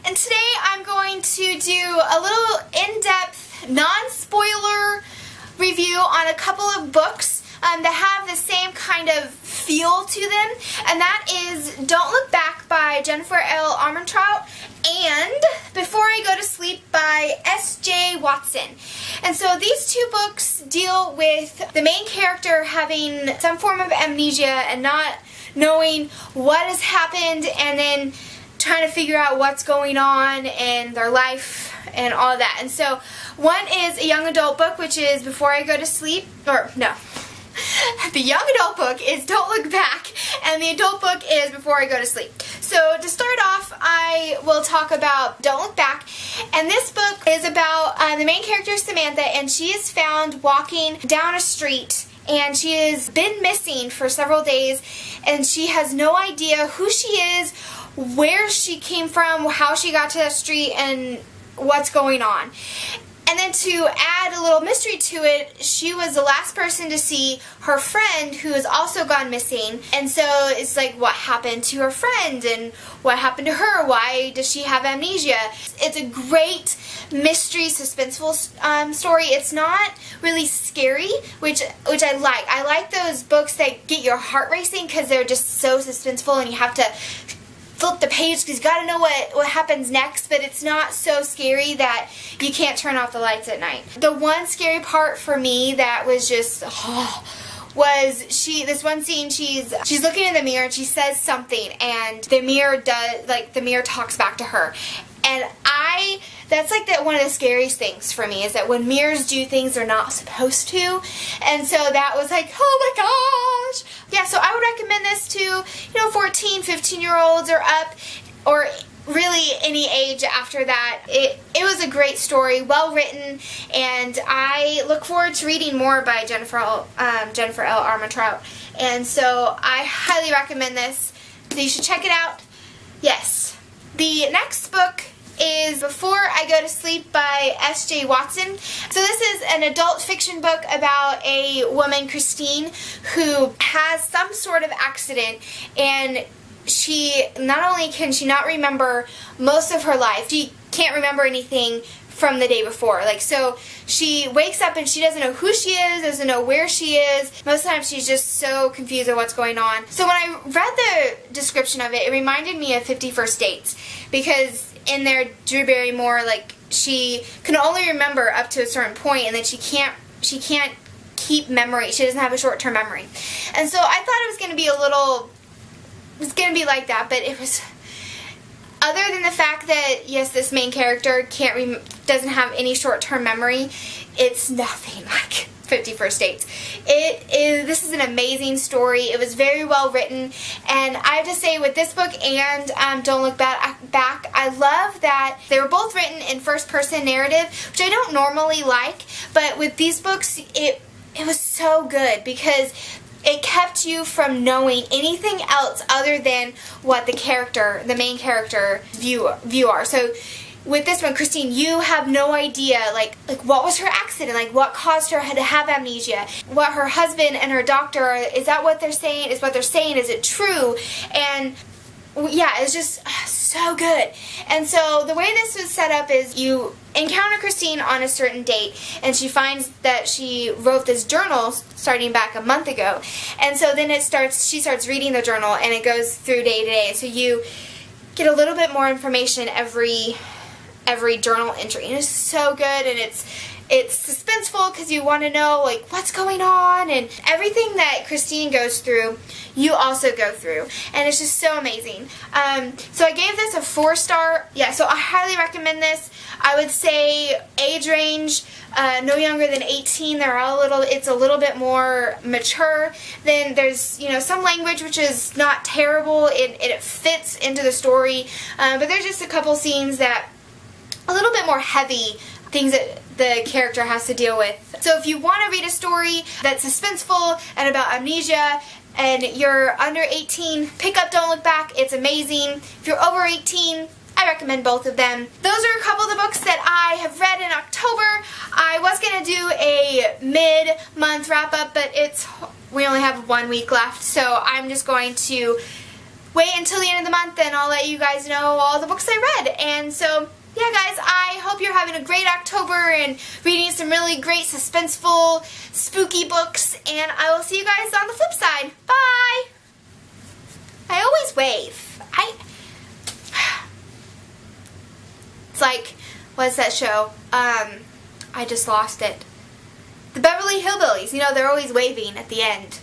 and today I'm going to do a little in-depth, non-spoiler review on a couple of books that have the same kind of feel to them, and that is Don't Look Back by Jennifer L. Armentrout and Before I Go to Sleep by S.J. Watson. And so these two books deal with the main character having some form of amnesia and not knowing what has happened, and then trying to figure out what's going on in their life and all of that. And so one is a young adult book, which is Before I Go to Sleep, or no. The young adult book is Don't Look Back, and the adult book is Before I Go to Sleep. So to start off, I will talk about Don't Look Back, and this book is about the main character, Samantha, and she is found walking down a street, and she has been missing for several days, and she has no idea who she is, where she came from, how she got to that street, and what's going on. And then to add a little mystery to it, she was the last person to see her friend who has also gone missing. And so it's like, what happened to her friend and what happened to her? Why does she have amnesia? It's a great mystery, suspenseful story. It's not really scary, which I like. I like those books that get your heart racing because they're just so suspenseful and you have to flip the page because you got to know what happens next, but it's not so scary that you can't turn off the lights at night. The one scary part for me that was just, was this one scene, she's looking in the mirror and she says something, and the mirror talks back to her. And that's like one of the scariest things for me, is that when mirrors do things they're not supposed to. And so that was like, oh my gosh. Yeah, so I would recommend this to, 14, 15-year-olds or up, or really any age after that. It was a great story, well written, and I look forward to reading more by Jennifer L. Armentrout. And so I highly recommend this. So you should check it out. Yes. The next book is Before I Go to Sleep by S.J. Watson. So this is an adult fiction book about a woman, Christine, who has some sort of accident, and she not only can she not remember most of her life, she can't remember anything from the day before. So she wakes up and she doesn't know who she is, doesn't know where she is. Most of the time she's just so confused at what's going on. So when I read the description of it, it reminded me of 50 First Dates, because in there, Drew Barrymore, she can only remember up to a certain point, and then she can't keep memory. She doesn't have a short-term memory. And so I thought it was going to be like that, but it was, other than the fact that, yes, this main character doesn't have any short-term memory, it's nothing like 50 First Dates. This is an amazing story. It was very well written, and I have to say, with this book and Don't Look Back, I love that they were both written in first-person narrative, which I don't normally like, but with these books, it was so good because it kept you from knowing anything else other than what the main character view are. So with this one, Christine, you have no idea, what was her accident, what caused her to have amnesia, what her husband and her doctor, is that what they're saying, is it true? And yeah, it's just so good. And so the way this was set up is you encounter Christine on a certain date, and she finds that she wrote this journal starting back a month ago. And so then she starts reading the journal, and it goes through day to day. So you get a little bit more information every journal entry, and it's so good, and it's suspenseful because you want to know what's going on, and everything that Christine goes through you also go through, and it's just so amazing. So I gave this a 4-star. Yeah, so I highly recommend this. I would say age range no younger than 18. It's a little bit more mature. Then there's some language which is not terrible. It fits into the story, but there's just a couple scenes that a little bit more heavy, things that the character has to deal with. So if you want to read a story that's suspenseful and about amnesia and you're under 18, pick up Don't Look Back. It's amazing. If you're over 18, I recommend both of them. Those are a couple of the books that I have read in October. I was going to do a mid-month wrap-up, but we only have 1 week left, so I'm just going to wait until the end of the month and I'll let you guys know all the books I read. And so, yeah guys, I hope you're having a great October and reading some really great suspenseful, spooky books, and I will see you guys on the flip side. Bye! I always wave. It's like, what's that show? I just lost it. The Beverly Hillbillies, you know, they're always waving at the end.